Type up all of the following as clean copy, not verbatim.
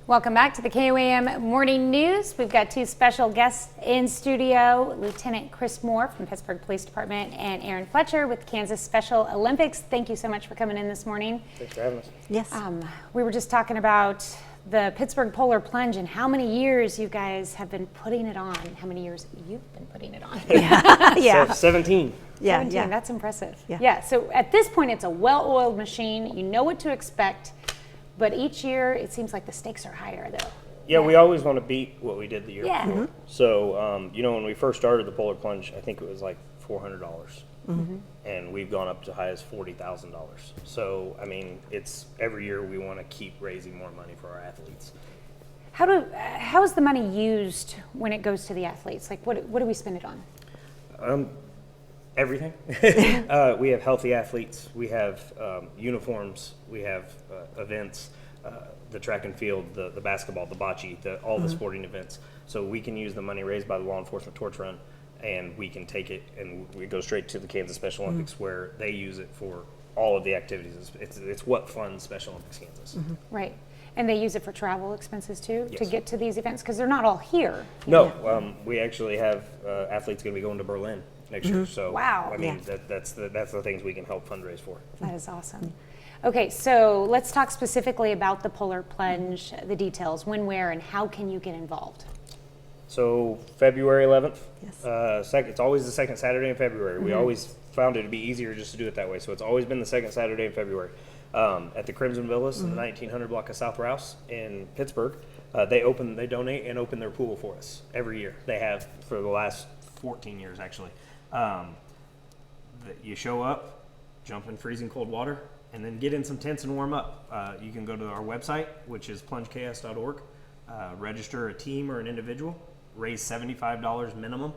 Welcome back to the KOAM Morning News. We've got two special guests in studio, Lieutenant Chris Moore from Pittsburg Police Department and Aaron Fletcher with Kansas Special Olympics. Thank you so much for coming in this morning. Thanks for having us. Yes. We were just talking about the Pittsburgh Polar Plunge and how many years you guys have been putting it on. How many years you've been putting it on? Yeah. 17. Yeah, 17, yeah. That's impressive. Yeah, so at this point it's a well-oiled machine. You know what to expect. But each year, it seems like the stakes are higher, though. Yeah, we always want to beat what we did the year before. Mm-hmm. So, when we first started the Polar Plunge, I think it was like $400. Mm-hmm. And we've gone up to high as $40,000. So, it's every year we want to keep raising more money for our athletes. How is the money used when it goes to the athletes? Like, what do we spend it on? Everything. We have healthy athletes. We have uniforms. We have events, the track and field, the basketball, the bocce, all the sporting events. So we can use the money raised by the law enforcement torch run, and we can take it and we go straight to the Kansas Special Olympics, where they use it for all of the activities. It's what funds Special Olympics Kansas. Right. And they use it for travel expenses too, Yes. to get to these events, because they're not all here. No, we actually have athletes going to be going to Berlin next year. So Wow. that's the things we can help fundraise for. That is awesome. Okay, so let's talk specifically about the Polar Plunge, the details, when, where, and how can you get involved? So February 11th, Yes. it's always the second Saturday in February. We always found it to be easier just to do it that way. So it's always been the second Saturday in February. At the Crimson Villas in the 1900 block of South Rouse in Pittsburgh, they donate and open their pool for us every year. They have for the last 14 years actually. You show up, jump in freezing cold water, and then get in some tents and warm up. You can go to our website, which is plungeks.org, register a team or an individual, raise $75 minimum,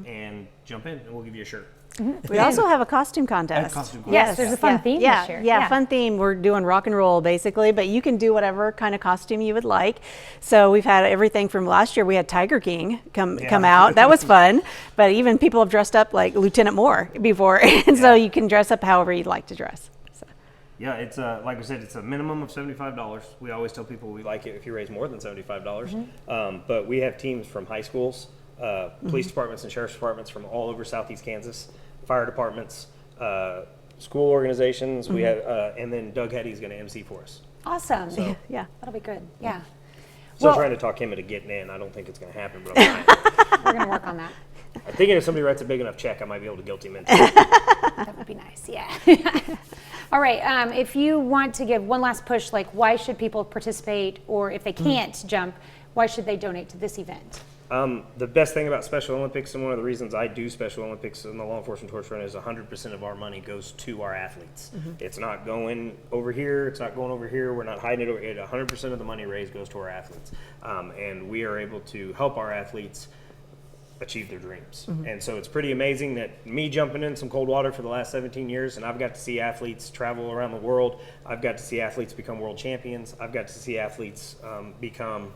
and jump in, and we'll give you a shirt. We also have a costume contest. Yes, there's a fun theme this year. Yeah, fun theme. We're doing rock and roll basically, but you can do whatever kind of costume you would like. So we've had everything from last year. We had Tiger King come out. That was fun. But even people have dressed up like Lieutenant Moore before, and so you can dress up however you'd like to dress. So. Yeah, it's like I said, it's a minimum of $75. We always tell people we like it if you raise more than $75. But we have teams from high schools, police departments and sheriff's departments from all over Southeast Kansas, fire departments, school organizations. We have, and then Doug Hetty's going to MC for us. Awesome. So, Yeah. That'll be good. Yeah. Still trying to talk him into getting in. I don't think it's going to happen, but I'm trying. We're going to work on that. I'm thinking if somebody writes a big enough check, I might be able to guilt him into it. That would be nice, yeah. All right, if you want to give one last push, like why should people participate, or if they can't jump, why should they donate to this event? The best thing about Special Olympics, and one of the reasons I do Special Olympics in the law enforcement torch run, is 100% of our money goes to our athletes. It's not going over here. It's not going over here. We're not hiding it over here. 100% of the money raised goes to our athletes. And we are able to help our athletes achieve their dreams. And so it's pretty amazing that me jumping in some cold water for the last 17 years, and I've got to see athletes travel around the world. I've got to see athletes become world champions. I've got to see athletes become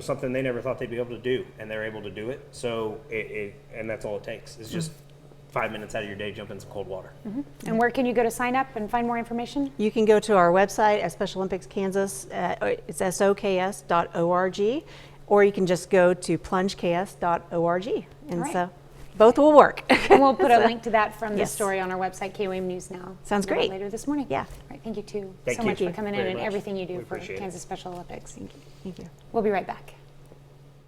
something they never thought they'd be able to do, and they're able to do it. So and that's all it takes. It's just 5 minutes out of your day, jump in some cold water. And where can you go to sign up and find more information? You can go to our website at Special Olympics Kansas. It's soks.org, or you can just go to plungeks.org. And so both will work. And we'll put a link to that from the story on our website, KOAM News Now. Sounds great. Later this morning. Yeah. All right, thank you too Thank so you much for coming in very and much. everything you do We for appreciate it. Kansas Special Olympics. Thank you. We'll be right back.